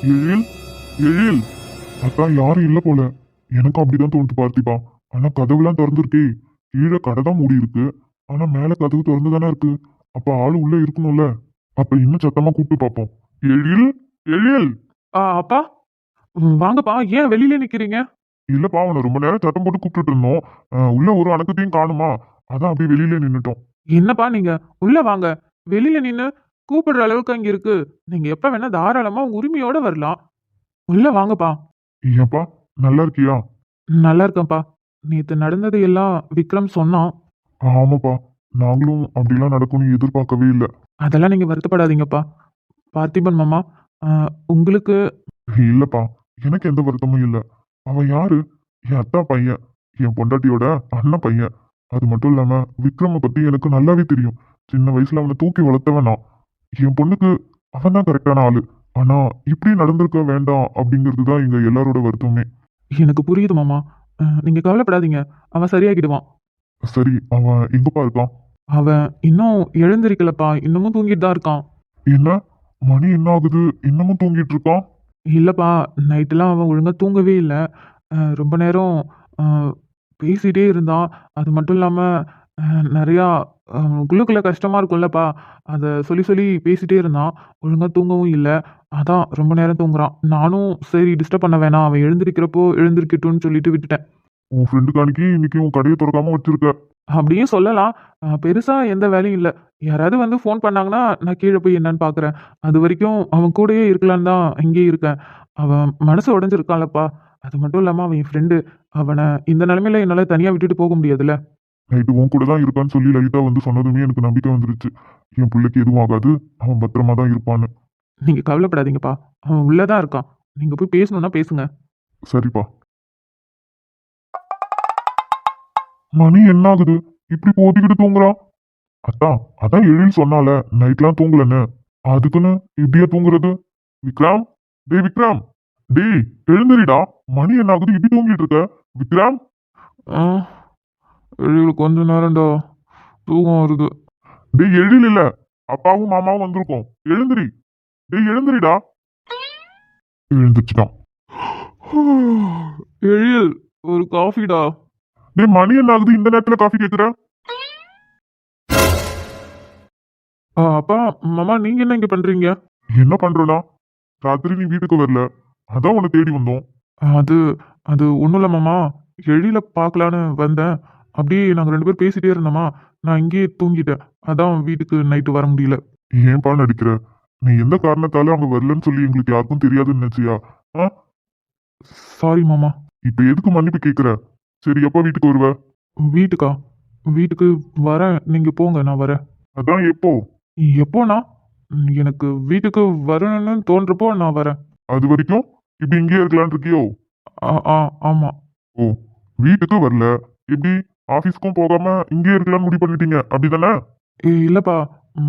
எழில், எழில். அதான் யாரும் இல்ல போல. எனக்கும் அப்படிதான் தோணுது பார்த்திபா. ஆனா கதவுலாம் திறந்துருக்கே. கீழே கடை தான் மூடி இருக்கு. ஆனா மேல கதவு திறந்து தானே இருக்கு. அப்ப ஆளு உள்ள இருக்கணும்ல. அப்ப இன்னும் சத்தமா கூப்பிட்டு பார்ப்போம். எழில், எழில். அப்பா. வாங்கப்பா. ஏன் வெளியில நிக்கிறீங்க? இல்லப்பா, அவனை ரொம்ப நேரம் சத்தம் போட்டு கூப்பிட்டுட்டு இருந்தோம். உள்ள ஒரு அணக்கத்தையும் காணுமா. அதான் அப்படியே வெளியில நின்னுட்டோம். என்னப்பா நீங்க? உள்ள வாங்க. வெளியில நின்னு கூப்பிடுற அளவுக்கு அங்க இருக்கு. நீங்க எப்ப வேணா தாராளமா உங்க உரிமையோட வரலாம். உள்ள வாங்கப்பா. ஏப்பா, நல்லா இருக்கியா? நல்லா இருக்கேன்ப்பா. நேத்து நடந்தது எல்லாம் விக்ரம் சொன்னான். ஆமாப்பா, நாங்களும் அப்படிலாம் நடக்கும்னு எதிர்பார்க்கவே இல்லை. அதெல்லாம் நீங்க வருத்தப்படாதீங்கப்பா. பார்த்திபன் மாமா, அ உங்களுக்கு இல்லப்பா, எனக்கு எந்த வருத்தமும் இல்ல. அவன் யாரு? என் அத்தா பையன். என் பொண்டாட்டியோட அண்ணன் பையன். அது மட்டும் இல்லாம விக்ரம பத்தி எனக்கு நல்லாவே தெரியும். சின்ன வயசுல அவனை தூக்கி வளர்த்தவன் நான். என் பொண்ணுக்கு அவன் தான் கரெக்டான ஆளு. ஆனா இப்படி நடந்திருக்க வேண்டாம் அப்படிங்கிறது தான் எங்க எல்லாரோட வருத்தமே. எனக்கு புரியுது மாமா. நீங்க கவலைப்படாதீங்க. அவன் சரியாகிடுவான். சரி, அவன் எங்கப்பா இருக்கான்? அவன் இன்னும் எழுந்திரிக்கலப்பா. இன்னமும் தூங்கிட்டு தான் இருக்கான். என்ன? மணி என்ன ஆகுது? இன்னமும் தூங்கிட்டு இருக்கான்? இல்லப்பா, நைட்டெல்லாம் அவன் ஒழுங்கா தூங்கவே இல்ல. ரொம்ப நேரம் அ பேசிட்டே இருந்தான். அது மட்டும் இல்லாம அ நெறையா உள்ளுக்குள்ள கஷ்டமா இருக்கும்லப்பா. அத சொல்லி சொல்லி பேசிட்டே இருந்தான். ஒழுங்கா தூங்கவும் இல்ல. அதான் ரொம்ப நேரம் தூங்குறான். நானும் சரி டிஸ்டர்ப் பண்ண வேணாம். அவன் எழுந்திரிக்கிறப்போ எழுந்திரிக்கட்டும்னு சொல்லிட்டு விட்டுட்டேன். உன் ஃப்ரெண்டுக்கு அன்னைக்கு இன்னைக்கு உன் கடையை திறக்காம வச்சிருக்க. அப்படியும் சொல்லலாம். பெருசா எந்த வேலையும் இல்ல. யாராவது வந்து ஃபோன் பண்ணாங்கன்னா, நான் கீழ போய் என்னன்னு பார்க்குறேன். அதுவரைக்கும் அவன் கூடயே இருக்கலான்னு தான் இங்கேயே இருக்கேன். அவன் மனசு உடைஞ்சிருக்கான்லப்பா. அது மட்டும் இல்லாம அவன் என் ஃப்ரெண்டு. அவன இந்த நிலைமையில என்னால தனியா விட்டுட்டு போக முடியாதுல்ல. நைட்டு உன் கூட தான் இருக்கான்னு சொல்லி லலிதா வந்து சொன்னதுமே எனக்கு நம்பிக்கை வந்துருச்சு. என் பிள்ளைக்கு எதுவும் ஆகாது, அவன் பத்திரமா தான் இருப்பான்னு. நீங்க கவலைப்படாதீங்கப்பா. அவன் உள்ள தான் இருக்கான். நீங்க போய் பேசணும்னா பேசுங்க. சரிப்பா. மணி என்ன ஆகுது? இப்படி போத்திக்கிட்டு தூங்குறான். அதான் அதான் எழில் சொன்னால நைட்லாம் தூங்கலன்னு. அதுக்குன்னு இப்படியா தூங்குறது? விக்ரம், டேய் விக்ரம், டேய் எழுந்திரிடா. மணி என்ன ஆகுது? இப்படி தூங்கிட்டு இருக்க? விக்ரம். ஆ, வெளியில கொஞ்ச நேரம்டா. தூக்கம் வருது. டேய் எழில் இல்ல, அப்பாவும் மாமாவும் வந்திருக்கோம். எழுந்திரி. டேய் எழுந்திரிடா. எழுந்திரிச்சுட்டான். எழில், ஒரு காஃபிடா. டேய் மணி என்ன ஆகுது? இந்த நேரத்துல காஃபி கேக்குற? அப்பா, மாமா நீங்க என்ன இங்க பண்றீங்க? என்ன பண்றனா? ராத்திரி நீ வீட்டுக்கு வரல, அதான் உன்னை தேடி வந்தோம். அது அது ஒண்ணும் இல்ல மாமா. எழில பார்க்கலான்னு வந்தேன். அப்படியே நாங்க 2 பேரும் பேசிட்டே இருந்தோமா, நான் இங்கேயே தூங்கிட்டேன். அதான் வீட்டுக்கு நைட்டு வர முடியல. ஏன்பா நடிக்கிற? நீ எந்த காரணத்தால அங்க வரலன்னு சொல்லி எங்களுக்கு யாருக்கும் தெரியாதுன்னு நினைச்சியா? ஆ? சாரி மாமா. இப்ப எதுக்கு மன்னிப்பு கேக்குற? சரி, எப்ப வீட்டுக்கு வருவ? வீட்டுக்கா? வீட்டுக்கு வரேன். நீங்க போங்க, நான் வரேன். அதான் எப்போ? எப்போண்ணா? எனக்கு வீட்டுக்கு வரணும்னு தோன்றப்போ நான் வரேன். அது வரைக்கும் இப்படி இங்கேயே இருக்கலாம்னு இருக்கியோ? ஆ ஆ ஆமா. ஓ, வீட்டுக்கு வரல, இப்படி ஆபீஸ்க்கும் போகாம இங்கேயே இருக்கலாம்னு முடிவு பண்ணிட்டீங்க அப்படிதானே? இல்லப்பா,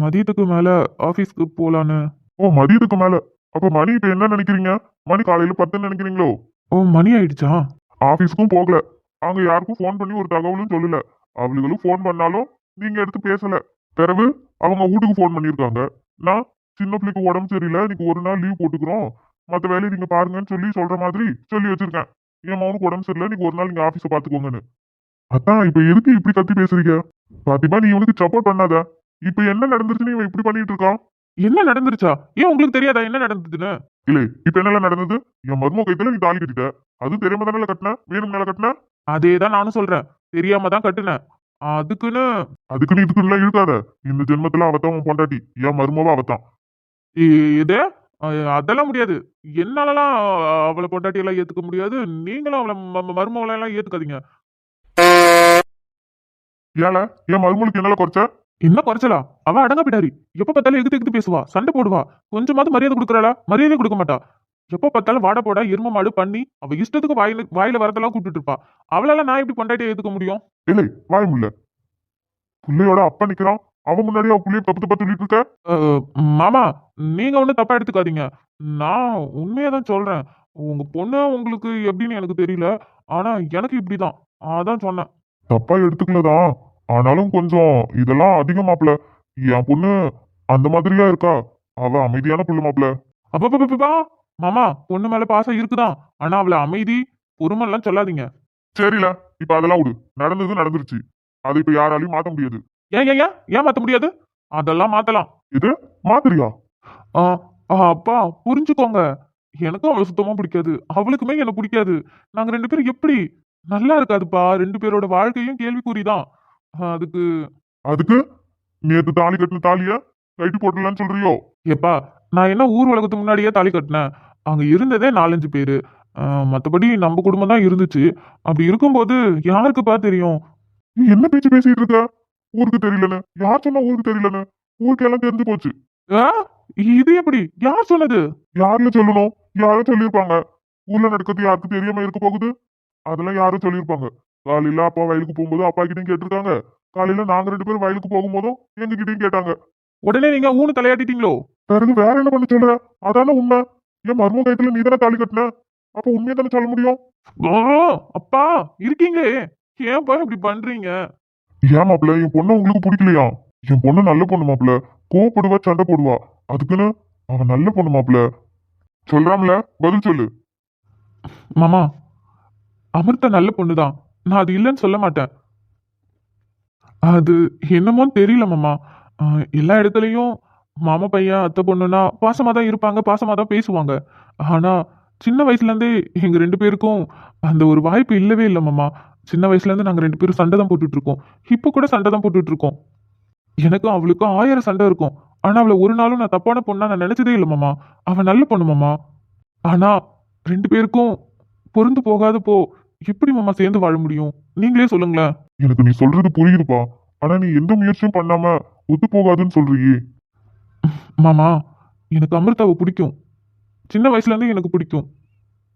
மதியத்துக்கு மேல ஆஃபீஸ்க்கு போலான்னு. ஓ, மதியத்துக்கு மேல. அப்ப மணி இப்ப என்ன நினைக்கிறீங்க? மணி காலையில 10ன்னு நினைக்கிறீங்களோ? ஓ, மணி ஆயிடுச்சா? ஆபீஸ்க்கும் போகல. அவங்க யாருக்கும் ஃபோன் பண்ணி ஒரு தகவலும் சொல்லல. அவளுகளும் ஃபோன் பண்ணாலும் நீங்க எடுத்து பேசல. பிறகு அவங்க வீட்டுக்கு ஃபோன் பண்ணியிருக்காங்க. நான் சின்ன பிள்ளைக்கு உடம்பு சரியில்லை, இன்னைக்கு ஒரு நாள் லீவ் போட்டுக்கிறோம், மற்ற வேலையை நீங்க பாருங்கன்னு சொல்லி சொல்ற மாதிரி சொல்லி வச்சிருக்கேன். என் மகனுக்கு உடம்பு சரியில்லை, இன்னைக்கு ஒரு நாள் நீங்க ஆபீஸை பாத்துக்கோங்கன்னு. அதான் இப்ப எதுக்கு இப்படி கத்தி பேசுறீங்க? பாத்திமா, நீ இவனுக்கு சப்போர்ட் பண்ணாத. இப்ப என்ன நடந்துருச்சுன்னு இவன் இப்படி பண்ணிட்டு இருக்கான்? என்ன நடந்துருச்சா? ஏன் உங்களுக்கு தெரியாதா என்ன நடந்ததுன்னு? இல்ல, இப்ப என்னெல்லாம் நடந்தது? என் மருமக கைத்துல நீ தாலி கட்டிட்ட. அது தெரியாம தானே கட்டின? வேணும்னால கட்டின? அதேதான் நானும் சொல்றேன். தெரியாம தான் கட்டுனேன். அதுக்குன்னு அதுக்குன்னு இதுக்குன்னு இழுக்காத. இந்த ஜென்மத்துல அவத்தான் உன் பொண்டாட்டி. என் மருமவ அவத்தான். இது அ அதெல்லாம் முடியாது. என்னாலலாம் அவள பொண்டாட்டியெல்லாம் ஏத்துக்க முடியாது. நீங்களும் அவள மருமகளலாம் ஏத்துக்காதீங்க. ஏல, என் மருமகளுக்கு என்னால குறைச்ச? என்ன குறைச்சலா? அவ அடங்கப்பிடாரி. எப்ப பார்த்தாலும் எகுத்து எகுத்து பேசுவா. சண்டை போடுவா. கொஞ்சமாவது மரியாதை குடுக்குறாளா? மரியாதையே குடுக்க மாட்டா. எப்ப பார்த்தாலும் வாடா போடா எரும மாடு பண்ணி அவ இஷ்டத்துக்கு வாயில வரதெல்லாம் கூப்பிட்டுட்டு இருப்பா. அவளால நான் எப்படி பொண்டாட்டிய ஏத்துக்க முடியும்? இல்லை, வாய முல்ல. புள்ளையோட அப்பா நிக்கிறான். அவன் முன்னாடி அவன் புள்ளைய தப்பு தப்பா சொல்லிட்டு இருக்க. அ மாமா, நீங்க ஒண்ணும் தப்பா எடுத்துக்காதீங்க. நான் உண்மையா தான் சொல்றேன். உங்க பொண்ணு உங்களுக்கு எப்படின்னு எனக்கு தெரியல. ஆனா எனக்கு இப்படிதான். அதான் சொன்னேன். தப்பா எடுத்துக்கலதான். ஆனாலும் கொஞ்சம் இதெல்லாம் அதிகமாப்ல. என் பொண்ணு அந்த மாதிரியா இருக்கா? அவ அமைதியான புள்ள மாப்ள. அப்பப்பப்பா! மாமா பொண்ணு மேல பாசம் இருக்குதான். ஆனா அவளை அமைதி பொறுமைலாம் சொல்லாதீங்க. சரில, இப்ப அதெல்லாம் விடு. நடந்தது நடந்துருச்சு. அதை இப்ப யாராலையும் மாத்த முடியாது. ஏன் ஏன் ஏன் ஏன் மாத்த முடியாது? அதெல்லாம் மாத்தலாம். இது மாத்திரியா? ஆ, அப்பா புரிஞ்சுக்கோங்க. எனக்கும் அவளை சுத்தமா பிடிக்காது. அவளுக்குமே என்ன பிடிக்காது. நாங்க 2 பேரும் எப்படி? நல்லா இருக்காதுப்பா. 2 பேரோட வாழ்க்கையும் கேள்விக்குறிதான். அதுக்கு அதுக்கு நேத்து தாலி கட்டின தாலிய கைட்டு போட்டுடலான்னு சொல்றியோ? எப்பா நான் என்ன ஊர் உலகத்துக்கு முன்னாடியே தாலி கட்டினேன். அங்க இருந்ததே 4, 5 பேரு. மத்தபடி நம்ம குடும்பம் தான் இருந்துச்சு. அப்படி இருக்கும்போது யாருக்குப்பா தெரியும்? நீ என்ன பேச்சு பேசிட்டு இருக்க? ஊருக்கு தெரியலன்னு யார் சொன்னா? ஊருக்கு தெரியலன்னு ஊருக்கு எல்லாம் தெரிஞ்சு போச்சு. ஆ? இது எப்படி? யார் சொன்னது? யாருன்னு சொல்லணும்? யாரும் சொல்லியிருப்பாங்க. ஊர்ல நடக்கிறது யாருக்கு தெரியாம இருக்க போகுது? அதெல்லாம் யாரும் சொல்லியிருப்பாங்க. காலையில அப்பா வயலுக்கு போகும்போது அப்பா கிட்டயும் கேட்டிருக்காங்க. காலையில நாங்க 2 பேரும் வயலுக்கு போகும்போதும் எங்க கிட்டயும் கேட்டாங்க. உடனே நீங்க ஊனு தலையாட்டிட்டீங்களோ? பிறகு வேற என்ன பண்ண சொல்ற? அதானே உண்மை. என் மர்ம கயத்துல நீ தானே தாலி கட்டின. அப்ப உண்மையை தானே சொல்ல முடியும். ஓ! அப்பா இருக்கீங்களே! ஏன்ப்பா இப்படி பண்றீங்க? ஏன் மாப்பிள்ள என் பொண்ணு உங்களுக்கு பிடிக்கலையா? என் பொண்ணு நல்ல பொண்ணு மாப்பிள்ள. கோவப்படுவா, சண்டை போடுவா. அதுக்குன்னு அவன் நல்ல பொண்ணு மாப்பிள்ள. சொல்றாம்ல, பதில் சொல்லு. மாமா அமிர்தா நல்ல பொண்ணுதான். நான் அது இல்லைன்னு சொல்ல மாட்டேன். அது என்னமோன்னு தெரியல மாமா. எல்லா இடத்துலயும் மாமா பையன், அத்தை பொண்ணுன்னா பாசமா தான் இருப்பாங்க, பாசமா தான் பேசுவாங்க. ஆனா, சின்ன வயசுலேருந்தே எங்க 2 பேருக்கும் அந்த ஒரு வாய்ப்பு இல்லவே இல்ல மாமா. சின்ன வயசுலேருந்து நாங்க 2 பேரும் சண்டை தான் போட்டுட்டு இருக்கோம். இப்போ கூட சண்டை தான் போட்டுட்டு இருக்கோம். எனக்கும் அவளுக்கும் 1000 சண்டை இருக்கும். ஆனா, அவள ஒரு நாளும் நான் தப்பான பொண்ணா நான் நினைச்சதே இல்ல மாமா. அவ நல்ல பொண்ணு மாமா. ஆனா 2 பேருக்கும் பொருந்து போகாதப்போ எப்படி மாமா சேர்ந்து வாழ முடியும்? நீங்களே சொல்லுங்களேன். எனக்கு நீ சொல்றது புரியுதுப்பா. ஆனா நீ எந்த முயற்சியும் பண்ணாம ஒத்து போகாதுன்னு சொல்றியே. மாமா எனக்கு அமிர்தாவை பிடிக்கும். சின்ன வயசுலேருந்தே எனக்கு பிடிக்கும்.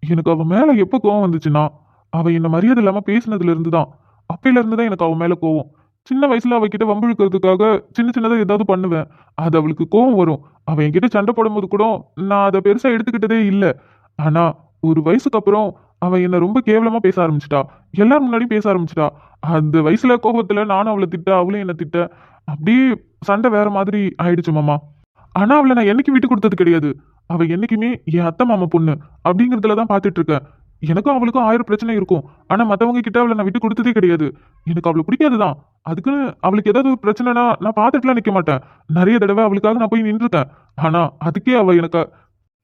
எனக்கு அவ மேல எப்போ கோவம் வந்துச்சுன்னா, அவ என்ன மரியாதை இல்லாம பேசினதுல இருந்து தான். அப்பையில இருந்து தான் எனக்கு அவ மேல கோவம். சின்ன வயசுல அவகிட்ட வம்பு இழுக்கிறதுக்காக சின்ன சின்னதா ஏதாவது பண்ணுவேன். அது அவளுக்கு கோவம் வரும். அவ என்கிட்ட சண்டை போடும்போது கூட நான் அதை பெருசா எடுத்துக்கிட்டதே இல்ல. ஆனா ஒரு வயசுக்கு அப்புறம் அவ என்ன ரொம்ப கேவலமா பேச ஆரம்பிச்சிட்டா. எல்லாரும் முன்னாடியும் பேச ஆரம்பிச்சிட்டா. அந்த வயசுல கோபத்துல நானும் அவளை திட்ட, அவளும் என்ன திட்ட. அப்படியே சண்டை வேற மாதிரி ஆயிடுச்சு மாமா. ஆனா அவளை நான் என்னைக்கு விட்டு கொடுத்தது கிடையாது. அவ என்னைக்குமே என் அத்தை மாமா பொண்ணு அப்படிங்கறதுல தான் பார்த்துட்டு இருக்கேன். எனக்கும் அவளுக்கும் 1000 பிரச்சனை இருக்கும். ஆனா மத்தவங்க கிட்ட அவளை நான் விட்டு கொடுத்ததே கிடையாது. எனக்கு அவளை பிடிக்காதுதான். அதுக்குன்னு அவளுக்கு ஏதாவது ஒரு பிரச்சனைனா நான் பார்த்துட்டுலாம் நிக்க மாட்டேன். நிறைய தடவை அவளுக்காக நான் போய் நின்றுட்டேன். ஆனா அதுக்கே அவ எனக்கு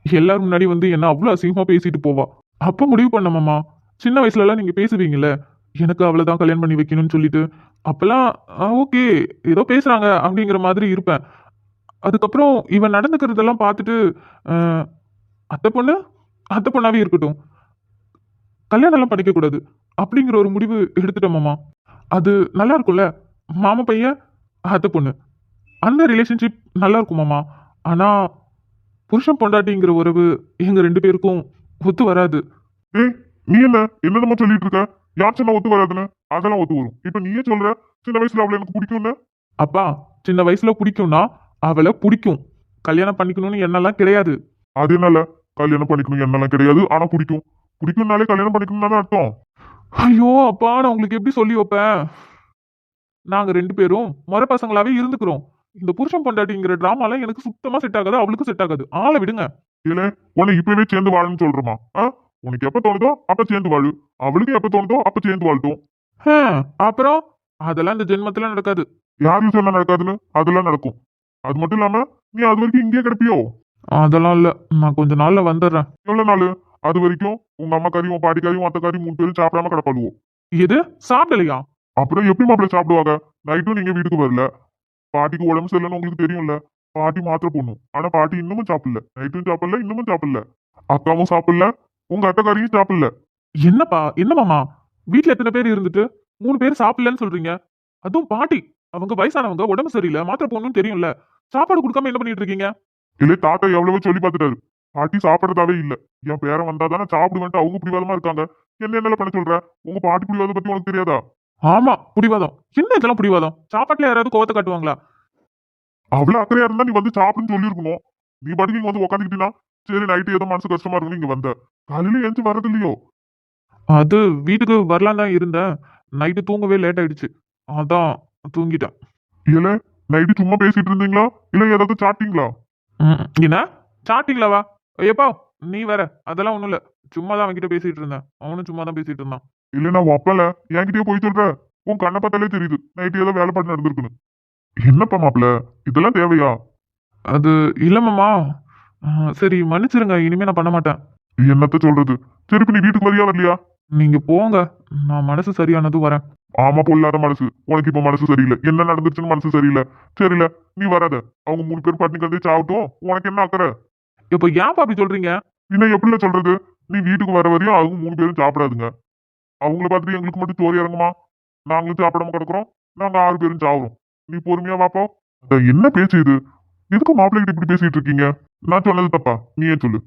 எல்லாரும் முன்னாடி வந்து என்ன அவ்வளவு அசிங்கமா பேசிட்டு போவா. அப்ப முடிவு பண்ண மாமா. சின்ன வயசுல எல்லாம் நீங்க பேசுவீங்கல்ல, எனக்கு அவளை தான் கல்யாணம் பண்ணி வைக்கணும்னு சொல்லிட்டு. அப்பெல்லாம் ஓகே ஏதோ பேசுறாங்க அப்படிங்கிற மாதிரி இருப்பேன். அதுக்கப்புறம் இவன் நடந்துக்கிறதெல்லாம் பார்த்துட்டு அஹ், அத்தை பொண்ணு அத்தை பொண்ணாவே இருக்கட்டும், கல்யாணம் எல்லாம் பண்ணிக்க கூடாது அப்படிங்கிற ஒரு முடிவு எடுத்துட்டோம் மாமா. அது நல்லா இருக்கும்ல, மாமா பையன் அத்தை பொண்ணு அந்த ரிலேஷன்ஷிப் நல்லா இருக்கும் மாமா. ஆனா புருஷன் பொண்டாட்டிங்கிற உறவு எங்க 2 பேருக்கும் ஒத்து வராது. ஏய், நீ என்ன என்னென்னமோ சொல்லிட்டு இருக்க? யார் சொன்னா ஒத்து வராதுன்னு? அதெல்லாம் ஒத்து வரும். இப்ப நீயே சொல்ற சின்ன வயசுல அவளை எனக்கு பிடிக்கும்னு. அப்பா சின்ன வயசுல பிடிக்கும்னா அவளை பிடிக்கும். கல்யாணம் பண்ணிக்கணும்னு என்னெல்லாம் கிடையாது. அது என்னால கல்யாணம் பண்ணிக்கணும் என்னெல்லாம் கிடையாது. ஆனா பிடிக்கும். பிடிக்கும்னாலே கல்யாணம் பண்ணிக்கணும் தானே அர்த்தம். ஐயோ அப்பா நான் உங்களுக்கு எப்படி சொல்லி வைப்பேன்? நாங்க 2 பேரும் முறை பசங்களாவே இருந்துக்கிறோம். இந்த புருஷன் பொண்டாட்டிங்கிற டிராமாலாம் எனக்கு சுத்தமா செட் ஆகாது. அவளுக்கும் செட் ஆகாது. ஆளை விடுங்க. இல்ல, உன்னை இப்பவே சேர்ந்து வாழணும்னு சொல்றமா? உனக்கு எப்ப தோணுதோ அப்ப சேர்ந்து வாழு. அவளுக்கு எப்ப தோணுதோ அப்ப சேர்ந்து வாழட்டும். ஹம், அப்புறம் அதெல்லாம் இந்த ஜென்மத்துல நடக்காது. யாருன்னு சொன்னா நடக்காதுன்னு? அதெல்லாம் நடக்கும். அது மட்டும் இல்லாம நீ அது வரைக்கும் இங்கேயே கிடப்பியோ? அதெல்லாம் இல்ல. நான் கொஞ்ச நாள்ல வந்துடுறேன். எவ்வளவு நாள்? அது வரைக்கும் உங்க அம்மா கறியும் பாட்டி கறியும் அத்தை கறியும் 3 பேரும் சாப்பிடாம கிடப்பாளுவோம். எது சாப்பிடலையா? அப்புறம் எப்படி மாப்பிள்ள சாப்பிடுவாங்க? நைட்டும் நீங்க வீட்டுக்கு வரல. பாட்டிக்கு உடம்பு சரியில்லைன்னு உங்களுக்கு தெரியும்ல. பாட்டி மாத்திரை போடணும். ஆனா பாட்டி இன்னமும் சாப்பிடல. நைட்டும் சாப்பிடல, இன்னமும் சாப்பிடல. அக்காவும் சாப்பிடல. உங்க அத்தைக்காரியும் சாப்பிடல. என்னப்பா என்ன மாமா? வீட்ல எத்தனை பேர் இருந்துட்டு 3 பேர் சாப்பிடலன்னு சொல்றீங்க? அதுவும் பாட்டி அவங்க வயசானவங்க உடம்பு சரியில்லை மாத்திரை போடணும்னு தெரியும்ல. சாப்பாடு கொடுக்காம என்ன பண்ணிட்டு இருக்கீங்க? இல்ல, தாத்தா எவ்வளவோ சொல்லி பார்த்துட்டாரு. பாட்டி சாப்பிடறதாவே இல்ல. என் பேரன் வந்தாதானே சாப்பிடுவேன்ட்டு அவங்க பிடிவாதமா இருக்காங்க. என்ன பண்ண சொல்ற? உங்க பாட்டி பிடிவாதம் பத்தி உனக்கு தெரியாதா? ஆமா பிடிவாதம். என்ன இதெல்லாம் பிடிவாதம்? சாப்பாட்டுல யாராவது கோவத்தை காட்டுவாங்களா? அவ்வளவு அக்கறையா இருந்தா நீ வந்து சாப்பிடுன்னு சொல்லியிருக்கணும். நீ பாட்டுக்கு இங்க வந்து உட்காந்துக்கிட்டீங்கன்னா சரி நைட்டு ஏதோ மனசு கஷ்டமா இருக்குன்னு இங்க வந்த. காலையில எழுந்து வர்றது இல்லையோ? அது வீட்டுக்கு வரலாம் தான் இருந்தேன். நைட்டு தூங்கவே லேட் ஆயிடுச்சு. அதான் தூங்கிட்டேன். இல்ல, நைட்டு சும்மா பேசிட்டு இருந்தீங்களா? இல்ல ஏதாவது சாப்பிட்டீங்களா? என்ன சாட்டிங்களாவா? எப்பா நீ வேற அதெல்லாம் ஒண்ணும் இல்ல. சும்மா தான் அவன்கிட்ட பேசிட்டு இருந்தேன். அவனும் சும்மா தான் பேசிட்டு இருந்தான். இல்லைன்னா ஒப்பல என்கிட்டயே போய் சொல்ற. உன் கண்ணை பார்த்தாலே தெரியுது நைட்டு ஏதோ வேலைப்பாடு நடந்திருக்குன்னு. என்னப்பா மாப்பிள்ள, இதெல்லாம் தேவையா? அது இல்ல மாமா. சரி மன்னிச்சிருங்க. இனிமே நான் பண்ண மாட்டேன். என்னத்த சொல்றது? திருப்பி நீ வீட்டுக்கு வரியா வரலையா? நீங்க போங்க. நான் மனசு சரியானதும் வரேன். ஆமா, பொல்லாத மனசு உனக்கு. இப்ப மனசு சரியில்லை. என்ன நடந்துச்சுன்னு மனசு சரியில்லை. சரியில்ல, நீ வராத. அவங்க 3 பேர் பட்டினி கிடந்தே சாவட்டும். உனக்கு என்ன அக்கறை? இப்ப ஏன்ப்பா அப்படி சொல்றீங்க? இன்னும் எப்படில சொல்றது? நீ வீட்டுக்கு வர வரையும் அவங்க 3 பேரும் சாப்பிடாதுங்க. அவங்கள பார்த்துட்டு எங்களுக்கு மட்டும் சோறு இறங்குமா? நாங்களும் சாப்பிடாம கிடக்குறோம். நாங்க 6 பேரும் சாவுறோம். நீ பொறுமையா வாப்பா. என்ன பேச்சு இது? எதுக்கு மாப்பிள்ளை கிட்ட இப்படி பேசிட்டு இருக்கீங்க? நான் சொன்னது தப்பா? நீயே சொல்லு.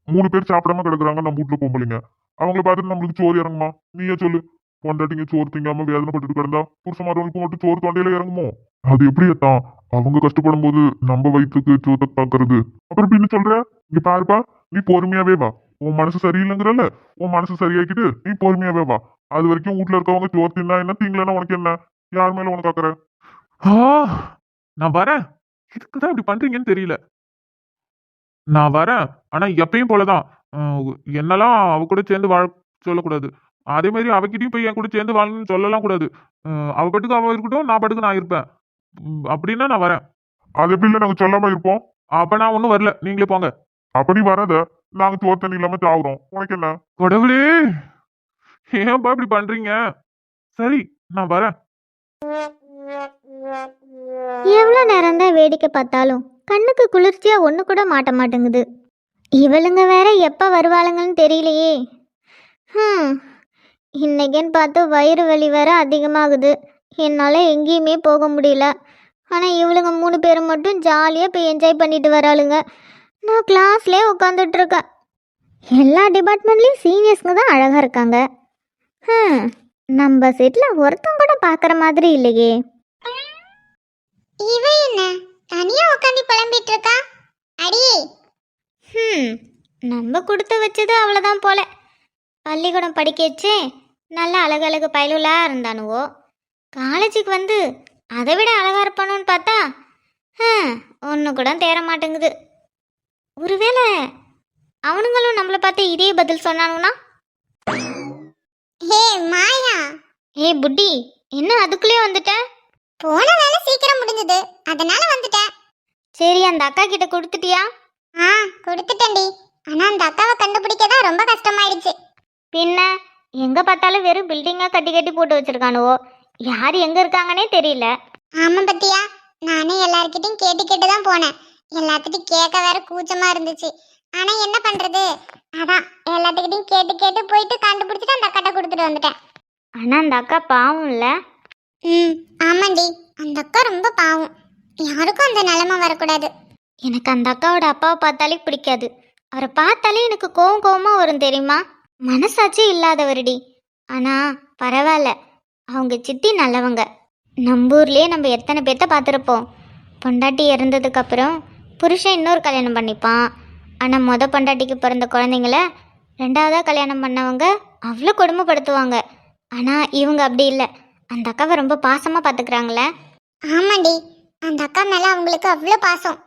3 பேர் சாப்பிடாம கிடக்குறாங்க நம்ம வீட்டுல பொம்பளைங்க. அவங்கள பார்த்துட்டு நம்மளுக்கு சோறு இறங்குமா? நீயே சொல்லு. பொண்டாட்டிங்க சோறு திங்காம வேதனைப்பட்டு கிடந்தா புருஷமாரவங்களுக்கு மட்டும் சோறு தொண்டையில இறங்குமோ? அது எப்படியத்தான் அவங்க கஷ்டப்படும் போது நம்ம வயிற்றுக்கு சோத்தை பாக்குறது. அப்புறம் இப்படி சொல்ற? இங்க பாருப்பா, நீ பொறுமையாவே வா. உன் மனசு சரியில்லைங்கிறல்ல, உன் மனசு சரியாக்கிட்டு நீ பொறுமையாவே வா. அது வரைக்கும் வீட்டுல இருக்கவங்க சோறு தின்னா என்ன, திங்கலன்னா உனக்கு என்ன? யார் மேல உனக்கு அக்கறை? ஆ, நான் வரேன். இதுக்குதான் இப்படி பண்றீங்கன்னு தெரியல. நான் வரேன். ஆனா எப்பயும் போலதான். என்னெல்லாம் அவ கூட சேர்ந்து வாழ சொல்லக்கூடாது. அதே மாதிரி அவகிட்டயும் போய் என் கூட சேர்ந்து வாழணும்னு சொல்லலாம் கூடாது. அவ பாட்டுக்கு அவ இருக்கட்டும், நான் பாட்டுக்கு நான் இருப்பேன். அப்படின்னா நான் வரேன். அது எப்படி இல்ல நாங்க சொல்லாம இருப்போம்? அப்ப நான் ஒன்றும் வரல. நீங்களே போங்க. அப்ப நீ வராத. நாங்க சோறு தண்ணி இல்லாம சாவுறோம். உனக்கு என்ன? கடவுளே, ஏன்பா இப்படி பண்றீங்க? சரி, நான் வரேன். எவ்வளோ நேரம் தான் வேடிக்கை பார்த்தாலும் கண்ணுக்கு குளிர்ச்சியா ஒன்று கூட மாட்ட மாட்டேங்குது. இவளுங்க வேற எப்போ வருவாளுங்கன்னு தெரியலையே. இன்னைக்குன்னு பார்த்து வயிறு வலி வேற அதிகமாகுது. என்னால் எங்கேயுமே போக முடியல. ஆனால் இவளுங்க 3 பேரும் மட்டும் ஜாலியாக போய் என்ஜாய் பண்ணிட்டு வராளுங்க. நான் கிளாஸ்லேயே உட்காந்துட்டு இருக்கேன். எல்லா டிபார்ட்மெண்ட்லேயும் சீனியர்ஸுங்க தான் அழகாக இருக்காங்க. நம்ம செட்டில் ஒருத்தன் கூட பார்க்குற மாதிரி இல்லையே. இவ என்ன தனியா உட்காந்து புலம்பிட்டு இருக்கா? அடி, நம்ம கொடுத்து வச்சது அவ்வளோதான் போல. பள்ளிக்கூடம் படிக்க வச்சு நல்ல அழகழகு பயலுலா இருந்தானுவோ. காலேஜுக்கு வந்து அதை விட அழகா இருப்பானுன்னு பார்த்தா ஒன்று கூட தேர மாட்டேங்குது. ஒருவேளை அவனுங்களும் நம்மளை பார்த்து இதே பதில் சொன்னானுன்னா? ஹே மாயா. ஏ புட்டி, என்ன அதுக்குள்ளே வந்துட்ட? போன வேலை சீக்கிரம் முடிஞ்சது, அதனால வந்துட்டேன். சரி, அந்த அக்கா கிட்ட கொடுத்துட்டியா? கொடுத்துட்டேன்டி. ஆனா அந்த அக்காவை கண்டுபிடிக்கதா ரொம்ப கஷ்டமாயிடுச்சு. பின்ன எங்க பார்த்தாலும் வெறும் பில்டிங்கா கட்டி கட்டி போட்டு வச்சிருக்கானுவோ. யார் எங்க இருக்காங்கன்னே தெரியல. ஆமா பத்தியா, நானே எல்லார்கிட்டையும் கேட்டு கேட்டு தான் போனேன். எல்லாத்துட்டையும் கேட்க வேற கூச்சமா இருந்துச்சு. ஆனா என்ன பண்றது, அதான் எல்லாத்துக்கிட்டையும் கேட்டு கேட்டு போயிட்டு கண்டுபிடிச்சிட்டு அந்த அக்காட்ட கொடுத்துட்டு வந்துட்டேன். ஆனா அந்த அக்கா பாவம் இல்ல? ஆமாண்டி, அந்த அக்கா ரொம்ப பாவம். யாருக்கும் அந்த நிலைமை வரக்கூடாது. எனக்கு அந்த அக்காவோட அப்பாவை பார்த்தாலே பிடிக்காது. அவரை பார்த்தாலே எனக்கு கோவமா வரும் தெரியுமா? மனசாட்சி இல்லாதவருடி. ஆனா பரவாயில்ல, அவங்க சித்தி நல்லவங்க. நம்பூர்லேயே நம்ம எத்தனை பேர்த்த பார்த்துருப்போம். பொண்டாட்டி இறந்ததுக்கு அப்புறம் புருஷன் இன்னொரு கல்யாணம் பண்ணிப்பான். ஆனால் பொண்டாட்டிக்கு பிறந்த குழந்தைங்கள 2ஆவதாக கல்யாணம் பண்ணவங்க அவ்வளோ கொடுமைப்படுத்துவாங்க. ஆனால் இவங்க அப்படி இல்லை. அந்த அக்காவை ரொம்ப பாசமாக பார்த்துக்கிறாங்களே. ஆமாண்டி, அந்த அக்கா மேலே அவங்களுக்கு அவ்வளோ பாசம்.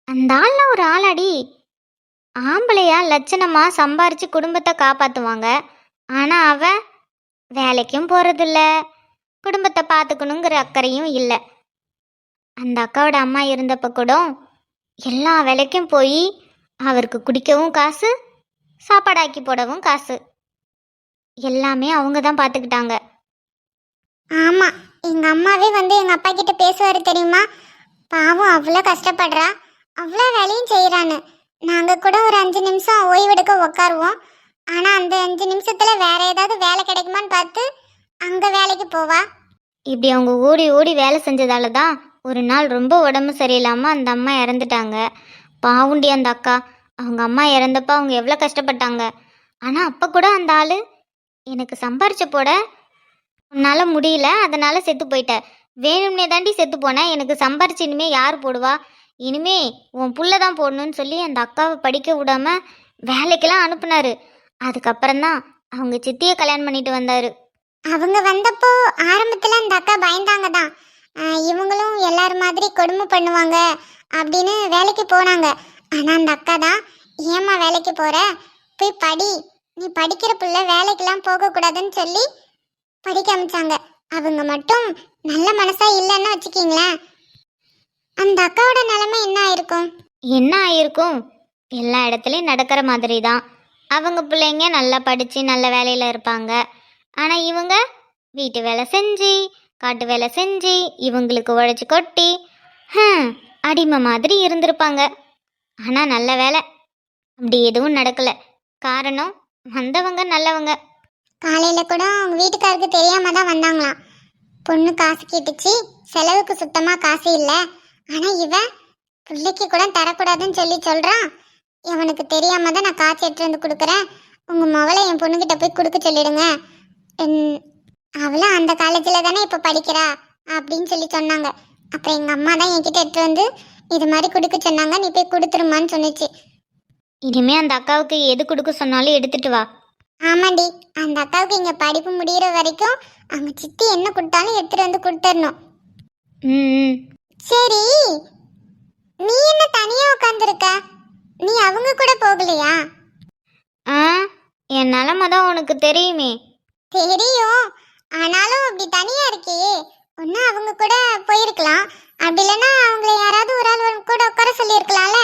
அந்த ஆள்லாம் ஒரு ஆளாடி. ஆம்பளையா லட்சணமாக சம்பாரித்து குடும்பத்தை காப்பாற்றுவாங்க. ஆனால் அவ வேலைக்கும் போகிறதில்ல, குடும்பத்தை பார்த்துக்கணுங்கிற அக்கறையும் இல்லை. அந்த அக்காவோட அம்மா இருந்தப்போ கூட எல்லா வேலைக்கும் போய் அவருக்கு குடிக்கவும் காசு, சாப்பாடாக்கி போடவும் காசு, எல்லாமே அவங்க தான் பார்த்துக்கிட்டாங்க. ஆமாம், எங்கள் அம்மாவே வந்து எங்கள் அப்பா கிட்ட பேசுவார் தெரியுமா? பாவம் அவ்வளோ கஷ்டப்படுறா, அவ்வளோ வேலையும் செய்கிறான்னு. நாங்கள் கூட ஒரு 5 நிமிஷம் ஓய்வெடுக்க உக்காருவோம். ஆனால் அந்த 5 நிமிஷத்தில் வேற ஏதாவது வேலை கிடைக்குமான்னு பார்த்து அங்கே வேலைக்கு போவா. இப்படி அவங்க ஓடி ஓடி வேலை செஞ்சதால தான் ஒரு நாள் ரொம்ப உடம்பு சரியில்லாமல் அந்த அம்மா இறந்துட்டாங்க. பாவுண்டி அந்த அக்கா. அவங்க அம்மா இறந்தப்போ அவங்க எவ்வளோ கஷ்டப்பட்டாங்க. ஆனால் அப்போ கூட அந்த ஆள் எனக்கு சம்பாரிச்ச போட உன்னால் முடியல, அதனால் செத்து போயிட்ட, வேணும்னே தாண்டி செத்து போனேன், எனக்கு சம்பாரிச்சு இனிமேல் யார் போடுவா, இனிமே உன் புள்ள தான் போடணும்னு சொல்லி அந்த அக்காவை படிக்க விடாம வேலைக்கெல்லாம் அனுப்புனாரு. அதுக்கப்புறம்தான் அவங்க சித்தியை கல்யாணம் பண்ணிட்டு வந்தார். அவங்க வந்தப்போ ஆரம்பத்தில் அந்த அக்கா பயந்தாங்க தான். இவங்களும் எல்லாரும் மாதிரி கொடுமை பண்ணுவாங்க அப்படின்னு வேலைக்கு போனாங்க. ஆனால் அந்த அக்கா தான் ஏம்மா வேலைக்கு போற, போய் படி, நீ படிக்கிற புள்ள வேலைக்கெல்லாம் போகக்கூடாதுன்னு சொல்லி படிக்க அமைச்சாங்க. அவங்க மட்டும் நல்ல மனசா இல்லைன்னு வச்சுக்கிங்களேன், அந்த அக்காவோட நிலைமை என்ன ஆயிருக்கும்? என்ன ஆயிருக்கும்? எல்லா இடத்துலையும் நடக்கிற மாதிரி தான். அவங்க பிள்ளைங்க நல்லா படித்து நல்ல வேலையில் இருப்பாங்க. ஆனால் இவங்க வீட்டு வேலை செஞ்சு காட்டு வேலை செஞ்சு இவங்களுக்கு உழைச்சி கொட்டி அடிமை மாதிரி இருந்திருப்பாங்க. ஆனால் நல்ல வேலை அப்படி எதுவும் நடக்கலை. காரணம் வந்தவங்க நல்லவங்க. காலையில் கூட அவங்க வீட்டுக்காருக்கு தெரியாம தான் வந்தாங்களாம். பொண்ணு காசு கேட்டுச்சு, செலவுக்கு சுத்தமாக காசு இல்லை. ஆனால் இவன் பிள்ளைக்கு கூட தரக்கூடாதுன்னு சொல்லி சொல்கிறான். இவனுக்கு தெரியாம தான் நான் காசு எடுத்து வந்து கொடுக்குறேன், உங்கள் மகளை என் பொண்ணுக்கிட்ட போய் கொடுக்க சொல்லிடுங்க, அவளும் அந்த காலேஜில் தானே இப்போ படிக்கிறா அப்படின்னு சொல்லி சொன்னாங்க. அப்புறம் எங்கள் அம்மா தான் என்கிட்ட எடுத்து வந்து இது மாதிரி கொடுக்க சொன்னாங்க, நீ போய் கொடுத்துருமான்னு சொன்னிச்சு. இனிமே அந்த அக்காவுக்கு எது கொடுக்க சொன்னாலும் எடுத்துட்டு வா. ஆமாண்டி, அந்த அக்காவுக்கு இங்கே படிப்பு முடிகிற வரைக்கும் அவங்க சித்தி என்ன கொடுத்தாலும் எடுத்துட்டு வந்து கொடுத்துடணும். ம் சரி, நீ என்ன தனியாக உட்காந்துருக்க? நீ அவங்க கூட போகலையா? என் நிலமை தான் உனக்கு தெரியுமே. தெரியும், ஆனாலும் அப்படி தனியா இருக்கியே, ஒன்னும் அவங்க கூட போயிருக்கலாம், அப்படி இல்லைன்னா அவங்கள யாராவது ஒரு ஆள் கூட உட்கார சொல்லியிருக்கலாம்ல.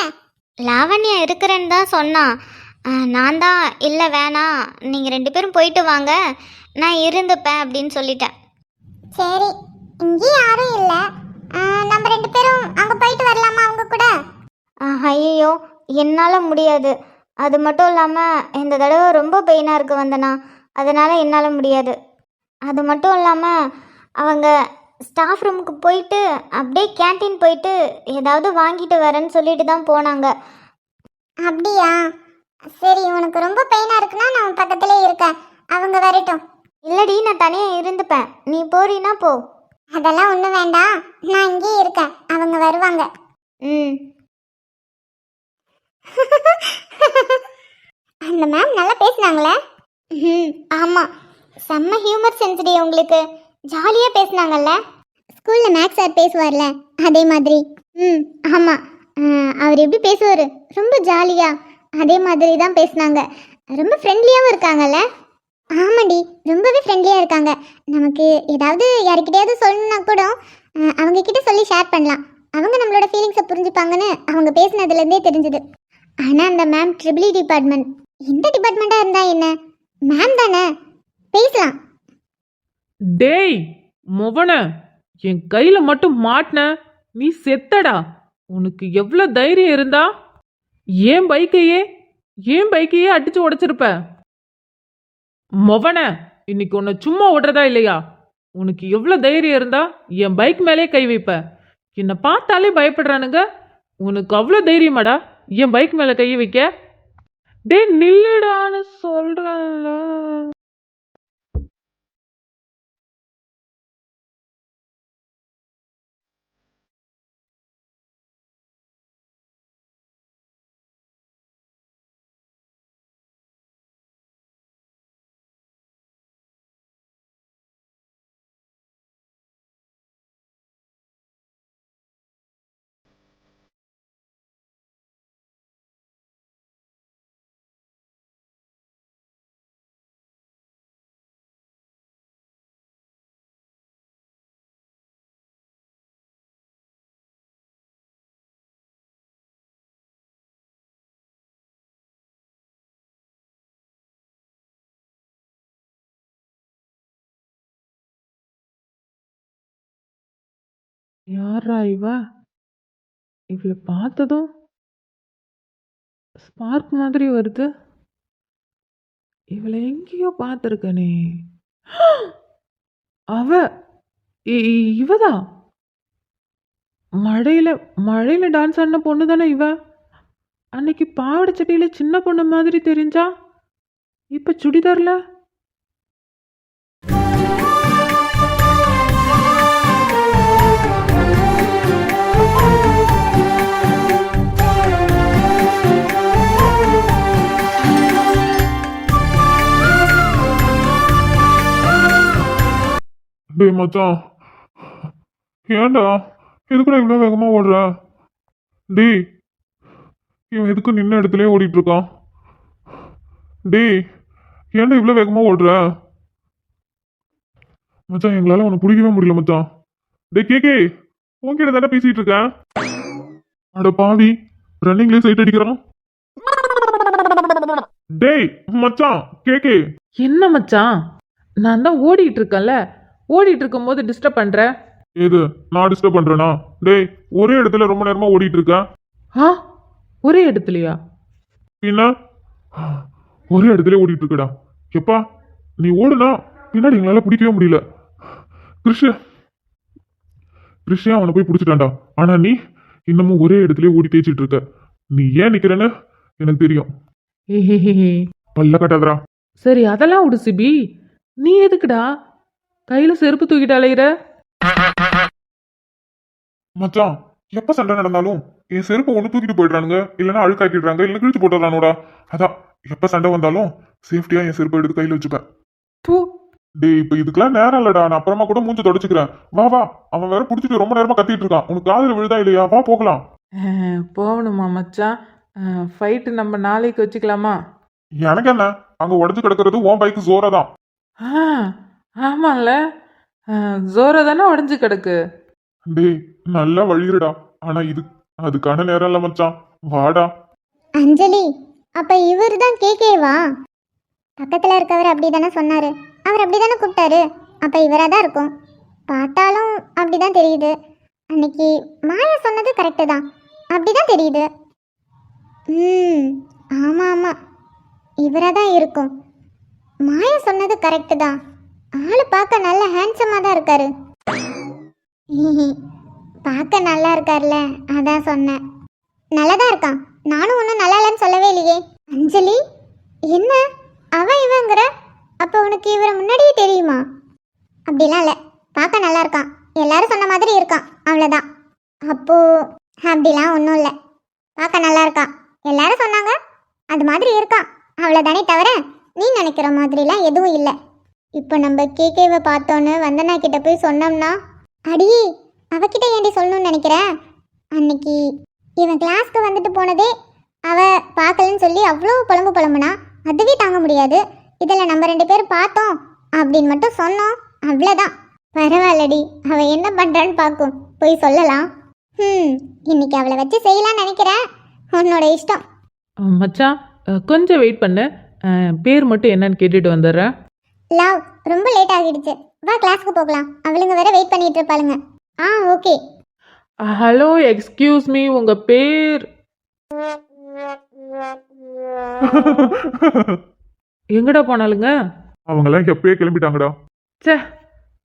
லாவண்யா இருக்கிறேன்னு தான் சொன்னான். நான் தான் இல்லை வேணாம், நீங்கள் 2 பேரும் போயிட்டு வாங்க, நான் இருந்துப்பேன் அப்படின்னு சொல்லிட்டேன். சரி, இங்கேயும் யாரும் இல்லை, நம்ம 2 பேரும் அங்கே போயிட்டு வரலாமா அவங்க கூட? ஐயோ, என்னால் முடியாது. அது மட்டும் இல்லாமல் இந்த தடவை ரொம்ப பெயினாக இருக்குது வந்தனா, அதனால் என்னால் முடியாது. அது மட்டும் இல்லாமல் அவங்க ஸ்டாஃப் ரூமுக்கு போயிட்டு அப்படியே கேன்டீன் போயிட்டு ஏதாவது வாங்கிட்டு வரேன்னு சொல்லிட்டு தான் போனாங்க. அப்படியா? சரி, உனக்கு ரொம்ப பெயினாக இருக்குன்னா நான் பக்கத்துலேயே இருக்கேன், அவங்க வரட்டும். இல்லடி, நான் தனியாக இருந்துப்பேன், நீ போறீன்னா போ. அதெல்லாம் ஒன்றும் வேண்டாம், நான் இங்கேயே இருக்கேன், அவங்க வருவாங்க. ம் அந்த மேம் நல்லா பேசுனாங்களே. ஆமாம், செம்ம ஹியூமர் சென்சிடி உங்களுக்கு, ஜாலியாக பேசுனாங்கல்ல. ஸ்கூலில் மேக்ஸ் சார் பேசுவார்ல அதே மாதிரி. ஆமாம், அவர் எப்படி பேசுவார், ரொம்ப ஜாலியாக அதே மாதிரி தான் பேசுனாங்க. ரொம்ப ஃப்ரெண்ட்லியாகவும் இருக்காங்கல்ல. ஆமாண்டி, ரொம்பவே ஃப்ரெண்ட்லியாக இருக்காங்க. நமக்கு ஏதாவது யாருக்கிட்டையாவது சொல்லணுன்னா கூட அவங்கக்கிட்ட சொல்லி ஷேர் பண்ணலாம், அவங்க நம்மளோட ஃபீலிங்ஸை புரிஞ்சுப்பாங்கன்னு அவங்க பேசினதுலேருந்தே தெரிஞ்சுது. ஆனால் அந்த மேம் ட்ரிபிள் டிபார்ட்மெண்ட், எந்த டிபார்ட்மெண்ட்டாக இருந்தா என்ன, மேம் தானே, பேசலாம். டேய் மொவன, என் கையில மட்டும் மாட்டின நீ செத்தடா. உனக்கு எவ்வளோ தைரியம் இருந்தா ஏன் பைக்கையே அடிச்சு உடைச்சிருப்ப. மொவன, இன்னைக்கு உன்னை சும்மா விடுறதா இல்லையா? உனக்கு எவ்வளோ தைரியம் இருந்தா என் பைக் மேலே கை வைப்ப. என்னை பார்த்தாலே பயப்படுறானுங்க, உனக்கு அவ்வளோ தைரியமாடா என் பைக் மேலே கை வைக்க? டே நில்லுடான்னு சொல்றேன்ல. யாரா இவளை பார்த்ததும் ஸ்பார்க் மாதிரி வருது. இவளை எங்கேயோ பார்த்துருக்கனே. அவ இவதான் மழையில டான்ஸ் ஆடின பொண்ணு தானே இவ. அன்னைக்கு பாவாடை சட்டையில சின்ன பொண்ணு மாதிரி தெரிஞ்சா, இப்ப சுடிதார்ல. டேய் மச்சான், ஏன்டா இதுக்குள்ள இவ்வளோ வேகமாக ஓடுற? டேய் இவன் எதுக்கு நின்ன இடத்துலயே ஓடிட்டு இருக்கான்? டேய், ஏன்டா இவ்வளவு வேகமா ஓடுற? மச்சான், எங்களால உனக்கு பிடிக்கவே முடியல மச்சான். டேய் கேக்கே, உன்கிட்ட தானே பேசிட்டு இருக்கேன். அட பாவி, ரன்னிங்லயே சைட் அடிக்கிறான். டேய் மச்சான், கேக்கே. என்ன மச்சான், நான் தான் ஓடிட்டு இருக்கேன்ல, ஓடிட்டு இருக்கும்போது டிஸ்டர்ப் பண்ற. ஏது நான் டிஸ்டர்ப் பண்றேனா? டேய், ஒரே இடத்துல ரொம்ப நேரமா ஓடிட்டு இருக்கேன். ஆ, ஒரே இடத்துலயா? பின்ன ஒரே இடத்துல ஓடிட்டு இருக்கடா. எப்பா நீ ஓடுனா பின்னாடி எங்களால பிடிக்கவே முடியல. கிருஷ்ணன் அவனை போய் பிடிச்சிட்டான்டா. ஆனா நீ இன்னமும் ஒரே இடத்துல ஓடி தேய்ச்சிட்டு இருக்க. நீ ஏன் நிக்கிறேன்னு எனக்கு தெரியும். ஏஹே, பல்ல கட்டாதரா. சரி அதெல்லாம் விடு சிபி, நீ எதுக்குடா கையில செருப்பு தூக்கிட்டு அலையிற? மச்சான், எப்ப சண்டை நடந்தாலும் என் செருப்பை ஒண்ணு தூக்கிட்டு போயிடுறானுங்க, இல்லைன்னா அழுக்காக்கிடுறாங்க, இல்லைன்னா கிழிச்சு போட்டுறானோடா. அதான் எப்ப சண்டை வந்தாலும் சேஃப்டியா என் செருப்பை எடுத்து கையில வச்சுப்பேன். தூ, டேய், இப்ப இதுக்கெல்லாம் நேரம் இல்லடா. நான் அப்புறமா கூட மூஞ்ச தொடச்சுக்கிறேன். வா வா, அவன் வேற புடிச்சிட்டு ரொம்ப நேரமா கத்திட்டு இருக்கான். உனக்கு காதுல விழுதா இல்லையா? வா போகலாம். போகணுமா மச்சான்? ஃபைட்டு நம்ம நாளைக்கு வச்சுக்கலாமா? எனக்கு என்ன, அங்க உடஞ்சு கிடக்கிறது உன் பைக்கு ஜோரா தான். ஆ, ஆமாம்ல, ஜோரா தானே உடஞ்சி கிடக்கு. டேய், நல்லா வழியிருடா. ஆனா இது அதுக்கான நேரம் இல்ல மச்சான். வாடா. அஞ்சலி, அப்ப இவர் தான் கேக்கேவா? பக்கத்துல இருக்கவர் அப்படிதானே சொன்னாரு, அவர் அப்படிதானே கூப்பிட்டாரு. அப்ப இவரா தான் இருக்கும். பார்த்தாலும் அப்படிதான் தெரியுது. அன்னைக்கு மாயா சொன்னது கரெக்டு தான், அப்படிதான் தெரியுது. ஆமா ஆமா, இவரா தான் இருக்கும். மாயா சொன்னது கரெக்டு தான். ஆளு பார்க்க நல்ல ஹேண்ட்ஸமா தான் இருக்காரு. பார்க்க நல்லா இருக்கார்ல, அதான் சொன்னேன். நல்லதா இருக்கான். நானும் ஒன்றும் நல்லா இல்லைன்னு சொல்லவே இல்லையே. அஞ்சலி, என்ன அவன் இவங்கிற? அப்போ உனக்கு இவரை முன்னாடியே தெரியுமா? அப்படிலாம் இல்லை, பார்க்க நல்லா இருக்கான், எல்லாரும் சொன்ன மாதிரி இருக்கான், அவ்வளோதான். அப்போ அப்படிலாம் ஒன்றும் இல்லை, பார்க்க நல்லா இருக்கான், எல்லாரும் சொன்னாங்க அது மாதிரி இருக்கான், அவ்வளோதானே தவிர நீ நினைக்கிற மாதிரிலாம் எதுவும் இல்லை. இப்போ நம்ம கேக்கேவை பார்த்தோன்னு வந்தனா கிட்ட போய் சொன்னோம்னா, அடியே அவகிட்ட ஏண்டி சொல்லணும்னு நினைக்கிறேன்? அன்னைக்கு இவன் கிளாஸ்க்கு வந்துட்டு போனதே அவ பார்க்கலன்னு சொல்லி அவ்வளோ புலம்புனா, அதுவே தாங்க முடியாது. இதில் நம்ம 2 பேரும் பார்த்தோம் அப்படின்னு மட்டும் சொன்னோம், அவ்வளோதான். பரவாயில்லடி, அவ என்ன பண்ணுறான்னு பார்க்கும், போய் சொல்லலாம். இன்னைக்கு அவளை வச்சு செய்யலாம்னு நினைக்கிறேன், உன்னோட இஷ்டம். மச்சான், கொஞ்சம் வெயிட் பண்ணு, பேர் மட்டும் என்னன்னு கேட்டுட்டு வந்துடுறேன். லவ், ரொம்ப லேட் ஆகிடுச்சு, வா கிளாஸ்க்கு போகலாம், அவளுங்க வேற வெயிட் பண்ணிட்டு இருப்பாளுங்க. ஓகே. ஹலோ, எக்ஸ்கியூஸ் மீ, உங்கள் பேர்? எங்கடா போனாலுங்க? அவங்கெல்லாம் எப்பயே கிளம்பிட்டாங்கடா. சே,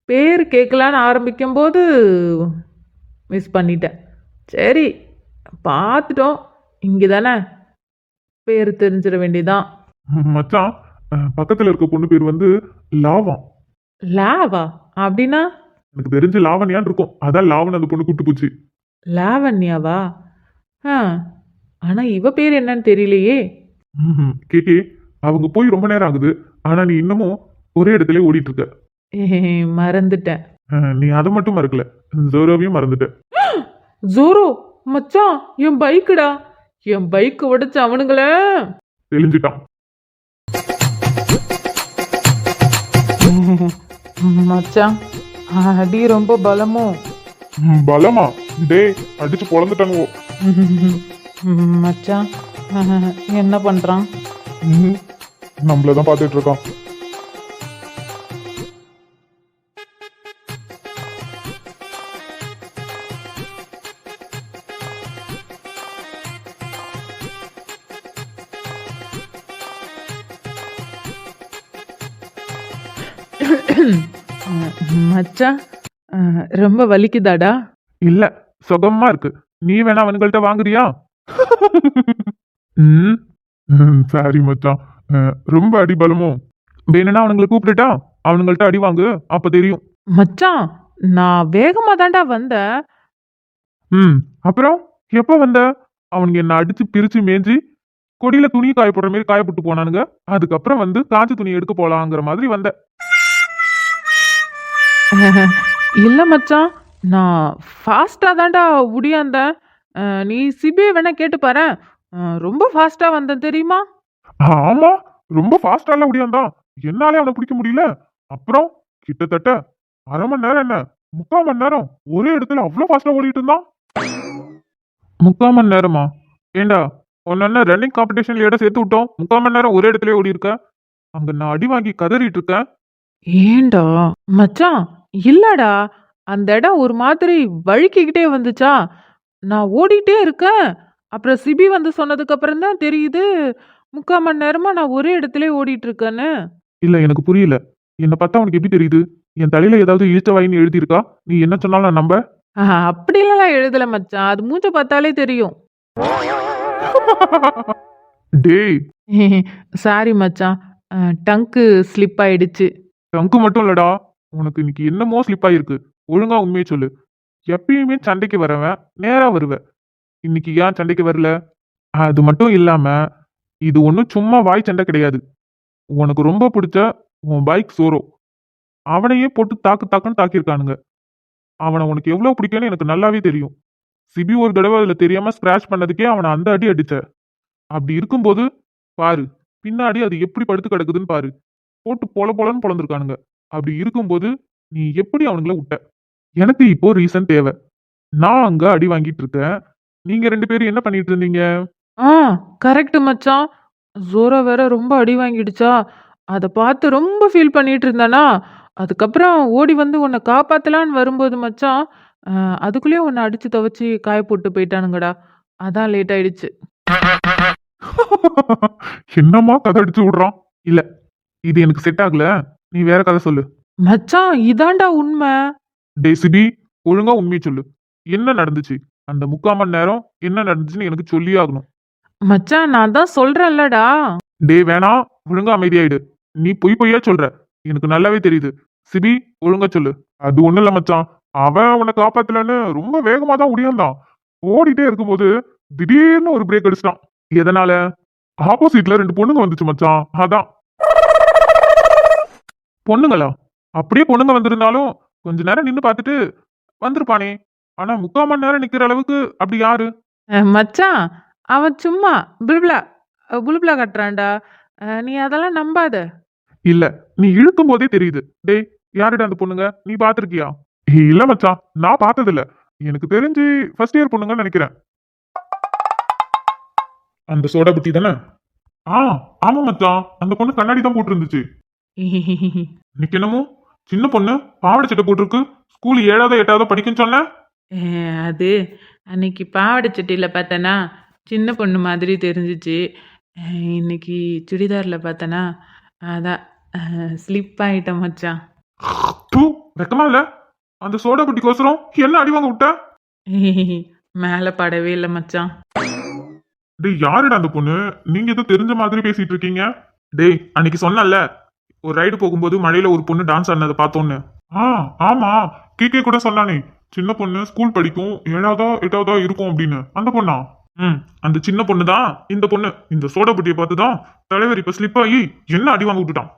பேர் கேட்கலான்னு ஆரம்பிக்கும்போது மிஸ் பண்ணிட்டேன். சரி, பார்த்துட்டோம், இங்கே தானே, பேர் தெரிஞ்சிட வேண்டியதான். மச்சான், பக்கத்துல இருக்க பொண்ணு பேர் வந்து லாவா. லாவா அப்படின்னா? எனக்கு தெரிஞ்சு லாவண்யான்னு இருக்கும், அதான் லாவன் அந்த பொண்ணு கூட்டு போச்சு. லாவண்யாவா? ஆனால் இவ பேர் என்னன்னு தெரியலையே. கேக்கே, அவங்க போய் ரொம்ப நேரம் ஆகுது, ஆனா நீ இன்னமும் ஒரே இடத்துல ஓடிட்டு இருக்க. மறந்துட்டேன். நீ அதை மட்டும் மறக்கல, ஜோரோவையும் மறந்துட்ட. ஜோரோ மச்சான், என் பைக்குடா, என் பைக்கு உடைச்ச அவனுங்கள தெளிஞ்சிட்டான். மச்சான், அடி ரொம்ப பலமோ? பலமா? டே, அடிச்சு பொழந்துட்டானுவோ. மச்சான், என்ன பண்றான்? நம்மளதான் பார்த்துட்டு இருக்கான். மச்சான், ரொம்ப வலிக்குதாடா? இல்ல, சுகமா இருக்கு. நீ வேணா அவனுங்கள்ட்ட வாங்குறியா? சாரி மச்சான், ரொம்ப அடி பலமோ? வேணும்னா அவனுங்களை கூப்பிட்டுட்டா அவனுங்கள்ட்ட அடி வாங்கு, அப்ப தெரியும். மச்சான், நான் வேகமா தாண்டா வந்தேன். அப்புறம் எப்ப வந்த? அவனுங்க என்ன அடிச்சு பிரிச்சு மேய்ஞ்சி கொடியில துணி காயப்படுற மாதிரி காயப்பட்டு போனானுங்க. அதுக்கப்புறம் வந்து காஞ்ச துணி எடுக்க போலாங்கிற மாதிரி வந்த. இல்ல மச்சான், நான் ஃபாஸ்டா தாண்டா உடியாந்தேன். நீ சிபியை வேணா கேட்டு பாரு, ரொம்ப ஃபாஸ்டா வந்தேன் தெரியுமா? ஆமா, ரொம்ப ஃபாஸ்டால ஓடியாந்தான். என்னாலே அவனை பிடிக்க முடியல. அப்புறம் கிட்டத்தட்ட அரை மணி நேரம் என்ன, 3/4 மணி நேரம் ஒரே இடத்துல அவ்வளவு ஃபாஸ்டா ஓடிட்டு இருந்தான். 3/4 மணி நேரமா? ஏண்டா, உன்ன என்ன ரன்னிங் காம்படிஷன்ல இடம் சேர்த்து விட்டோம்? 3/4 மணி நேரம் ஒரே இடத்துல ஓடி இருக்க. அங்க நான் அடி வாங்கி கதறிட்டு இருக்கேன். ஏன்டா மச்சான், இல்லடா, அந்த இடம் ஒரு மாதிரி வழுக்கிக்கிட்டே வந்துச்சா, நான் ஓடிட்டே இருக்கேன். அப்புறம் சிபி வந்து சொன்னதுக்கு அப்புறம் தான் தெரியுது 3/4 மணி நேரமா நான் ஒரே இடத்துலயே ஓடிட்டு இருக்கேன்னு. இல்ல, எனக்கு புரியல. என்ன பார்த்தா உனக்கு எப்படி தெரியுது? என் தலையில ஏதாவது இழுத்த வாயின்னு எழுதியிருக்கா? நீ என்ன சொன்னாலும் நான் நம்ப? அப்படிலாம் எழுதல மச்சான், அது மூஞ்ச பார்த்தாலே தெரியும். டேய், சாரி மச்சான், டங்க்கு ஸ்லிப் ஆயிடுச்சு. டங்கு மட்டும் இல்லடா, உனக்கு இன்னைக்கு என்னமோ ஸ்லிப் ஆயிருக்கு. ஒழுங்கா உண்மையை சொல்லு. எப்பயுமே சண்டைக்கு வரவன் நேரா வருவ. இன்னைக்கு ஏன் சண்டைக்கு வரல? அது மட்டும் இல்லாம, இது ஒன்றும் சும்மா வாய் சண்டை கிடையாது. உனக்கு ரொம்ப பிடிச்ச உன் பைக் சோரோ, அவனையே போட்டு தாக்கு தாக்குன்னு தாக்கியிருக்கானுங்க. அவனை உனக்கு எவ்வளவு பிடிக்கும்னு எனக்கு நல்லாவே தெரியும். சிபி ஒரு தடவை அதுல தெரியாம ஸ்கிராச் பண்ணதுக்கே அவனை அந்த அடி அடிச்ச. அப்படி இருக்கும்போது பாரு, பின்னாடி அது எப்படி படுத்து கிடக்குதுன்னு பாரு. போட்டு பொல பொலன்னு பொழந்திருக்கானுங்க. அப்படி இருக்கும்போது நீ எப்படி அவனுங்கள விட்ட? எனக்கு இப்போ ரீசன் தேவை. நான் அங்க அடி வாங்கிட்டு இருக்கேன். நீங்க 2 பேரும் என்ன பண்ணிட்டு இருந்தீங்க? ஆ கரெக்ட் மச்சான். ஜோரா வேற ரொம்ப அடி வாங்கிடுச்சா, அத பார்த்து ரொம்ப ஃபீல் பண்ணிட்டு இருந்தேனா, அதுக்கப்புறம் ஓடி வந்து உன்னை காப்பாத்தலான்னு வரும்போது மச்சான், அதுக்குள்ளேயே உன்னை அடிச்சு துவைச்சு காய போட்டு போயிட்டானுங்கடா. அதான் லேட் ஆயிடுச்சு. என்னம்மா கதை அடிச்சு விடுறான்? இல்ல, இது எனக்கு செட் ஆகல. நீ வேற கதை சொல்லு. மச்சான் இதான்டா உண்மை. டேய் சிபி, ஒழுங்கா உண்மையை சொல்லு. என்ன நடந்துச்சு? அந்த 3/4 மணி நேரம் என்ன நடந்துச்சுன்னு எனக்கு சொல்லியே ஆகணும். மச்சான் நான் தான் சொல்றேன்லடா. டேய் வேணாம், ஒழுங்கா அமைதியாயிடு. நீ பொய் பொய்யா சொல்ற. எனக்கு நல்லாவே தெரியுது. சிபி, ஒழுங்கா சொல்லு. அது ஒண்ணும் இல்ல மச்சான். அவன் உன்னை காப்பாத்தலன்னு ரொம்ப வேகமா தான் ஓடியாந்தான். ஓடிட்டே இருக்கும்போது திடீர்னு ஒரு பிரேக் அடிச்சிட்டான். எதனால? ஆப்போசிட்ல 2 பொண்ணுங்க வந்துச்சு மச்சான். அதான். பொண்ணுங்களா? அப்படியே பொண்ணுங்க வந்திருந்தாலும் கொஞ்ச நேரம் நின்னு பார்த்துட்டு வந்திருப்பானே. ஆனா 3/4 மணி நேரம் நிக்கிற அளவுக்கு அப்படி யாரு? மச்சான் அவன் சும்மா புல்புலா புல்புலா கட்டுறான்டா. நீ அதெல்லாம் நம்பாத. இல்ல, நீ இழுக்கும் போதே தெரியுது. டேய், யாருடா அந்த பொண்ணுங்க? நீ பாத்திருக்கியா? இல்ல மச்சான், நான் பார்த்தது இல்ல. எனக்கு தெரிஞ்சு ஃபர்ஸ்ட் இயர் பொண்ணுங்கன்னு நினைக்கிறேன். அந்த சோடா புட்டி தானே? ஆ, ஆமா மச்சான். அந்த பொண்ணு கண்ணாடி தான் போட்டு இருந்துச்சு. இன்னைக்கு என்னமோ சின்ன பொண்ணு பாவாடை சட்டை போட்டிருக்கு. ஸ்கூல் 7வது 8வது படிக்குன்னு சொன்ன. அது அன்னைக்கு பாவாடை சட்டையில் பார்த்தனா சின்ன பொண்ணு மாதிரி தெரிஞ்சிச்சு. இன்னைக்கு சுடிதாரில் பார்த்தனா அதான் ஸ்லிப் ஆயிட்டேன் மச்சான். தூ, வெக்கமா இல்ல? அந்த சோடா புட்டிக்கோசரம் என்ன அடி வாங்க விட்ட? மேலே படவே இல்லை மச்சான். டேய், யாருடா அந்த பொண்ணு? நீங்க ஏதோ தெரிஞ்ச மாதிரி பேசிட்டு இருக்கீங்க. டேய், அன்னைக்கு சொன்னல, ஒரு ரைடு போகும்போது மழையில ஒரு பொண்ணு டான்ஸ் ஆடினதை பார்த்தோன்னு. ஆமா, கேக்கே கூட சொன்னானே, சின்ன பொண்ணு ஸ்கூல் படிக்கும், 7வது 8வது இருக்கும் அப்படின்னு. அந்த பொண்ணா? அந்த சின்ன பொண்ணு தான் இந்த பொண்ணு. இந்த சோடா புட்டியை பார்த்துதான் தலைவர் இப்ப ஸ்லிப் ஆகி என்ன அடி வாங்க விட்டுட்டான்.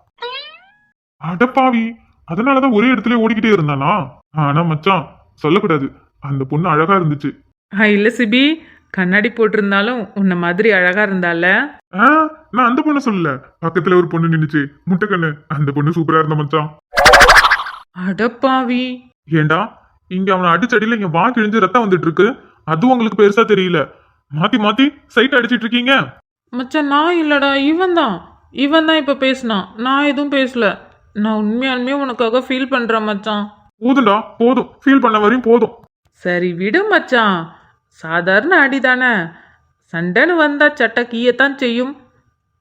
அடப்பாவி, அதனாலதான் ஒரே இடத்துல ஓடிக்கிட்டே இருந்தானா? ஆனா மச்சான், சொல்லக்கூடாது. அந்த பொண்ணு அழகா இருந்துச்சு. இல்லை சிபி, கண்ணாடி போட்டிருந்தாலும் உன்ன மாதிரி அழகா இருந்தால. நான் அந்த பொண்ணு சொல்லல, பக்கத்துல ஒரு பொண்ணு நின்னுச்சு, முட்டைக்கண்ணு. அந்த பொண்ணு சூப்பரா இருந்த மச்சான். அடப்பாவி. ஏண்டா, இங்க அவனை அடிச்சடியில இங்க வா கிழிஞ்சு ரத்தம் வந்துட்டு இருக்கு. அது உங்களுக்கு பெருசா தெரியல. மாத்தி மாத்தி சைட் அடிச்சிட்டு இருக்கீங்க. மச்சான் நான் இல்லடா, இவன் தான் இப்ப பேசினான். நான் எதுவும் பேசல. நான் உண்மையாலுமே உனக்காக ஃபீல் பண்றேன் மச்சான். போதும்டா, போதும். ஃபீல் பண்ண வரையும் போதும். சரி விடு மச்சான், சாதாரண அடிதானே. சண்டைன்னு வந்தா சட்டை கீயத்தான் செய்யும்,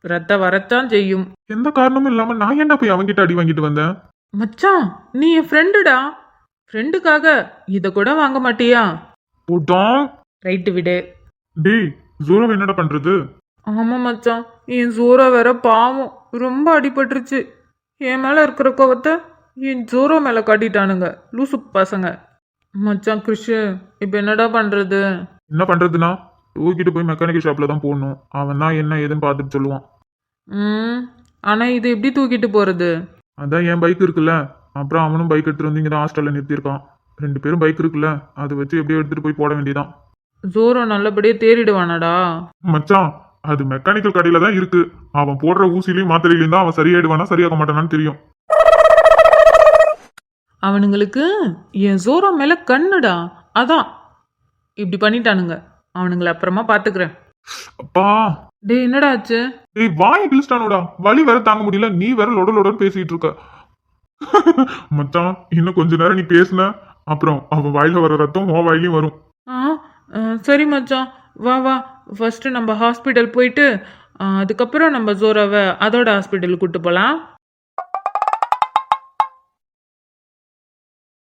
ரத்தம் வரத்தான் செய்யும். எந்த காரணமும் இல்லாம நான் ஏன்டா போய் அவன்கிட்ட அடி வாங்கிட்டு வந்தேன்? மச்சான் நீ என் ஃப்ரெண்டுடா. ஃப்ரெண்டுக்காக இத கூட வாங்க மாட்டியா? போட்டோம். ரைட்டு விடு. டேய், ஜோரவ என்னடா பண்றது? ஆமா மச்சான், என் ஜோரா வேற பாவம், ரொம்ப அடிபட்டுருச்சு. என் மேல இருக்கிற கோவத்தை என் ஜோரோ மேல காட்டிட்டானுங்க லூசு பசங்க. மச்சான் கிறிஷு, இப்ப என்னடா பண்றது? என்ன பண்றதுன்னா, தூக்கிட்டு போய் மெக்கானிக்கல் ஷாப்ல தான் போடணும். அவன் தான் என்ன ஏதுன்னு பார்த்துட்டு சொல்லுவான். ஆனா இது எப்படி தூக்கிட்டு போறது? அதான் என் பைக் இருக்குல்ல, அப்புறம் அவனும் பைக் எடுத்துட்டு வந்து இங்க தான் ஹாஸ்டல்ல நிறுத்தியிருக்கான். 2 பேரும் பைக் இருக்குல்ல, அதை வச்சு எப்படியோ எடுத்துட்டு போய் போட வேண்டியதான். ஜோரோ நல்லபடியாக தேறிடுவானாடா? மச்சான் அது மெக்கானிக்கல் கடையில தான் இருக்கு. அவன் போடுற ஊசிலையும் மாத்திரையிலையும் தான் அவன் சரியாயிடுவானா சரியாக மாட்டானான்னு தெரியும். அவனுங்களுக்கு என் ஜோரோ மேலே கண்ணுடா, அதான் இப்படி பண்ணிட்டானுங்க. அவனுங்களை அப்புறமா பார்த்துக்கிறேன். அப்பா டேய் என்னடா ஆச்சு? டேய் வாயை கிழிச்சிட்டானுடா. வலி வேற தாங்க முடியல, நீ வேற லொடன்னு பேசிட்டு இருக்க. மச்சான் இன்னும் கொஞ்ச நேரம் நீ பேசுன அப்புறம் அவன் வாயில வர ரத்தம் உன் வாயிலையும் வரும். சரி மச்சான், வா வா, ஃபர்ஸ்ட் நம்ம ஹாஸ்பிட்டல் போயிட்டு அதுக்கப்புறம் நம்ம ஜோராவை அதோட ஹாஸ்பிட்டலுக்கு கூட்டு போகலாம்.